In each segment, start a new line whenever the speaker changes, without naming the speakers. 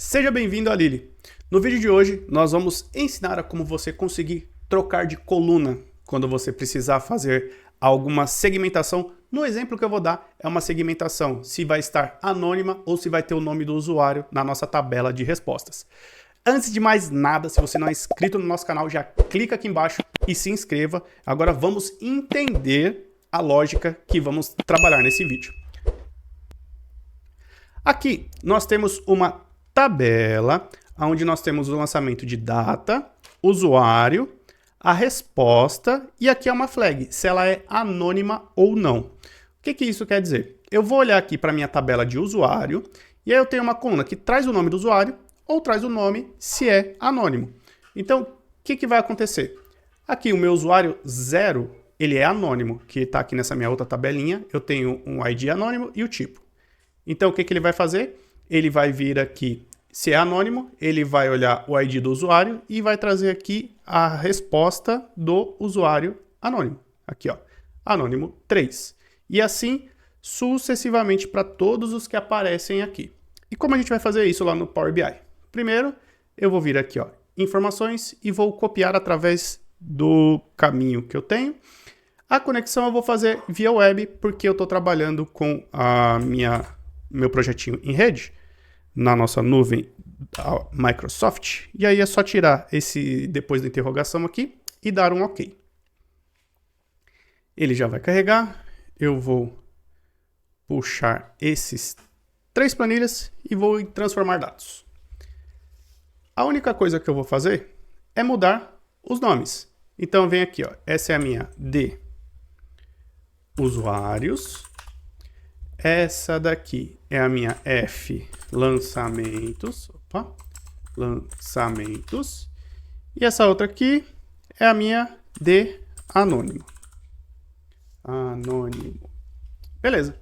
Seja bem-vindo a Lili. No vídeo de hoje, nós vamos ensinar a como você conseguir trocar de coluna quando você precisar fazer alguma segmentação. No exemplo que eu vou dar, é uma segmentação se vai estar anônima ou se vai ter o nome do usuário na nossa tabela de respostas. Antes de mais nada, se você não é inscrito no nosso canal, já clica aqui embaixo e se inscreva. Agora vamos entender a lógica que vamos trabalhar nesse vídeo. Aqui nós temos uma tabela, onde nós temos o lançamento de data, usuário, a resposta e aqui é uma flag, se ela é anônima ou não. O que isso quer dizer? Eu vou olhar aqui para a minha tabela de usuário e aí eu tenho uma coluna que traz o nome do usuário ou traz o nome se é anônimo. Então, o que vai acontecer? Aqui o meu usuário 0, ele é anônimo, que está aqui nessa minha outra tabelinha, eu tenho um ID anônimo e o tipo. Então, o que ele vai fazer? Ele vai vir aqui, se é anônimo, ele vai olhar o ID do usuário e vai trazer aqui a resposta do usuário anônimo. Aqui, ó, anônimo 3. E assim, sucessivamente para todos os que aparecem aqui. E como a gente vai fazer isso lá no Power BI? Primeiro, eu vou vir aqui, ó, informações e vou copiar através do caminho que eu tenho. A conexão eu vou fazer via web, porque eu estou trabalhando com a meu projetinho em rede, na nossa nuvem da Microsoft, e aí é só tirar esse depois da interrogação aqui e dar um OK. Ele já vai carregar, eu vou puxar esses 3 planilhas e vou transformar dados. A única coisa que eu vou fazer é mudar os nomes. Então vem aqui, ó, essa é a minha D usuários. Essa daqui é a minha F lançamentos. Lançamentos. E essa outra aqui é a minha D anônimo. Anônimo. Beleza.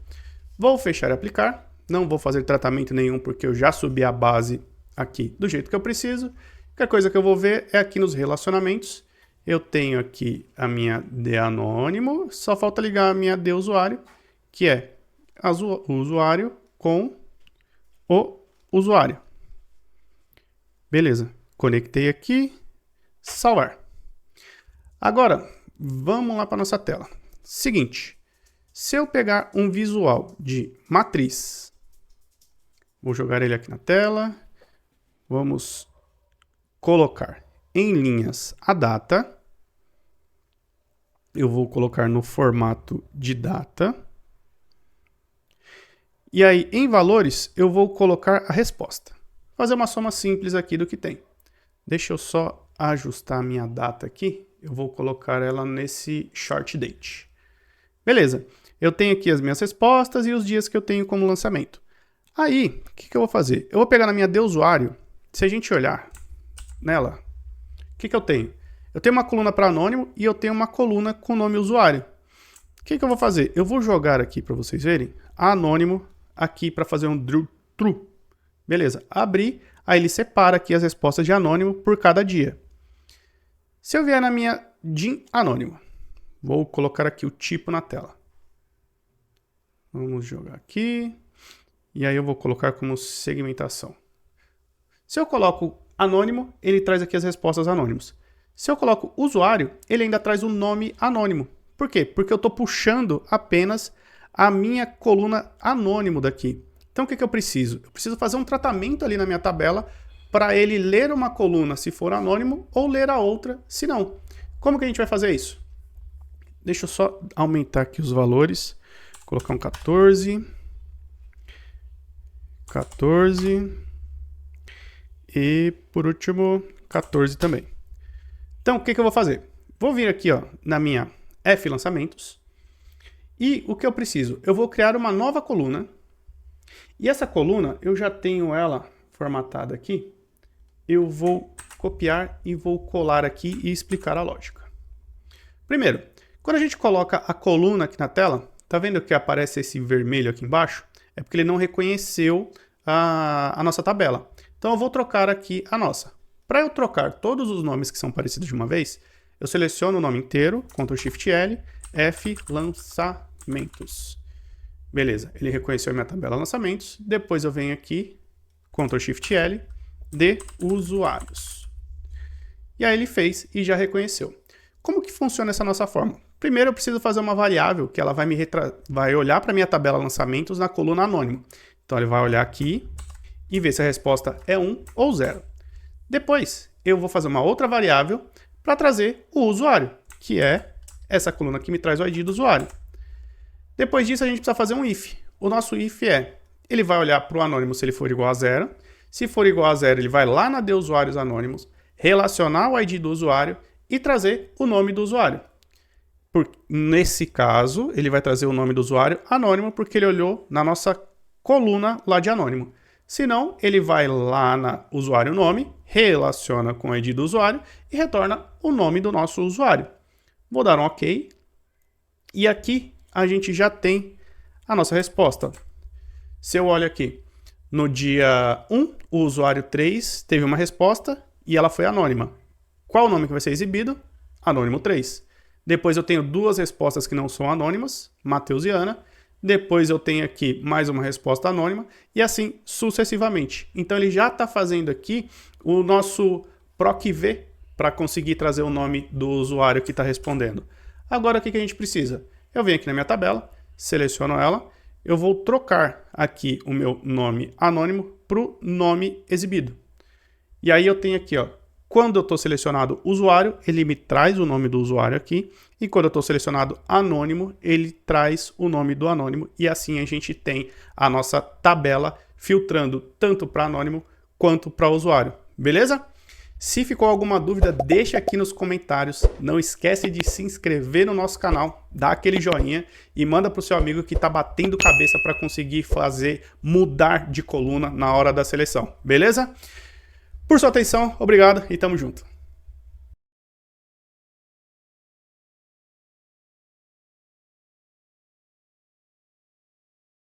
Vou fechar e aplicar. Não vou fazer tratamento nenhum porque eu já subi a base aqui do jeito que eu preciso. A coisa que eu vou ver é aqui nos relacionamentos. Eu tenho aqui a minha D anônimo. Só falta ligar a minha D usuário, que é o usuário com o usuário. Beleza, conectei aqui, salvar. Agora, vamos lá para nossa tela. Seguinte, se eu pegar um visual de matriz, vou jogar ele aqui na tela, vamos colocar em linhas a data, eu vou colocar no formato de data, e aí, em valores, eu vou colocar a resposta. Fazer uma soma simples aqui do que tem. Deixa eu só ajustar a minha data aqui. Eu vou colocar ela nesse short date. Beleza. Eu tenho aqui as minhas respostas e os dias que eu tenho como lançamento. Aí, o que eu vou fazer? Eu vou pegar na minha D usuário. Se a gente olhar nela, o que eu tenho? Eu tenho uma coluna para anônimo e eu tenho uma coluna com nome usuário. O que eu vou fazer? Eu vou jogar aqui para vocês verem anônimo aqui para fazer um true. Beleza, abri, aí ele separa aqui as respostas de anônimo por cada dia. Se eu vier na minha DIN anônimo, vou colocar aqui o tipo na tela. Vamos jogar aqui, e aí eu vou colocar como segmentação. Se eu coloco anônimo, ele traz aqui as respostas anônimos. Se eu coloco usuário, ele ainda traz o nome anônimo. Por quê? Porque eu estou puxando apenas a minha coluna anônimo daqui. Então o que eu preciso? Eu preciso fazer um tratamento ali na minha tabela para ele ler uma coluna se for anônimo ou ler a outra se não. Como que a gente vai fazer isso? Deixa eu só aumentar aqui os valores. Colocar um 14. 14. E por último 14 também. Então o que eu vou fazer? Vou vir aqui, ó, na minha F lançamentos. E o que eu preciso? Eu vou criar uma nova coluna. E essa coluna, eu já tenho ela formatada aqui. Eu vou copiar e vou colar aqui e explicar a lógica. Primeiro, quando a gente coloca a coluna aqui na tela, tá vendo que aparece esse vermelho aqui embaixo? É porque ele não reconheceu a nossa tabela. Então eu vou trocar aqui a nossa. Para eu trocar todos os nomes que são parecidos de uma vez, eu seleciono o nome inteiro, Ctrl Shift L, F lançamentos. Beleza, ele reconheceu a minha tabela lançamentos. Depois eu venho aqui Ctrl Shift L, de usuários. E aí ele fez e já reconheceu. Como que funciona essa nossa forma? Primeiro eu preciso fazer uma variável que ela vai olhar para a minha tabela lançamentos na coluna anônimo. Então ele vai olhar aqui e ver se a resposta é 1 ou 0. Depois eu vou fazer uma outra variável para trazer o usuário, que é essa coluna que me traz o ID do usuário. Depois disso a gente precisa fazer um if. O nosso if ele vai olhar para o anônimo se ele for igual a 0. Se for igual a 0, ele vai lá na de usuários anônimos, relacionar o ID do usuário e trazer o nome do usuário. Nesse caso, ele vai trazer o nome do usuário anônimo porque ele olhou na nossa coluna lá de anônimo. Se não, ele vai lá na usuário nome, relaciona com o ID do usuário e retorna o nome do nosso usuário. Vou dar um OK. E aqui a gente já tem a nossa resposta. Se eu olho aqui, no dia 1, o usuário 3 teve uma resposta e ela foi anônima. Qual o nome que vai ser exibido? Anônimo 3. Depois eu tenho duas respostas que não são anônimas, Matheus e Ana. Depois eu tenho aqui mais uma resposta anônima e assim sucessivamente. Então ele já está fazendo aqui o nosso PROC-V para conseguir trazer o nome do usuário que está respondendo. Agora o que a gente precisa? Eu venho aqui na minha tabela, seleciono ela, eu vou trocar aqui o meu nome anônimo para o nome exibido. E aí eu tenho aqui, ó, quando eu estou selecionado usuário, ele me traz o nome do usuário aqui. E quando eu estou selecionado anônimo, ele traz o nome do anônimo. E assim a gente tem a nossa tabela filtrando tanto para anônimo quanto para usuário. Beleza? Se ficou alguma dúvida, deixa aqui nos comentários. Não esquece de se inscrever no nosso canal, dá aquele joinha e manda para o seu amigo que está batendo cabeça para conseguir fazer mudar de coluna na hora da seleção. Beleza? Por sua atenção, obrigado e tamo junto.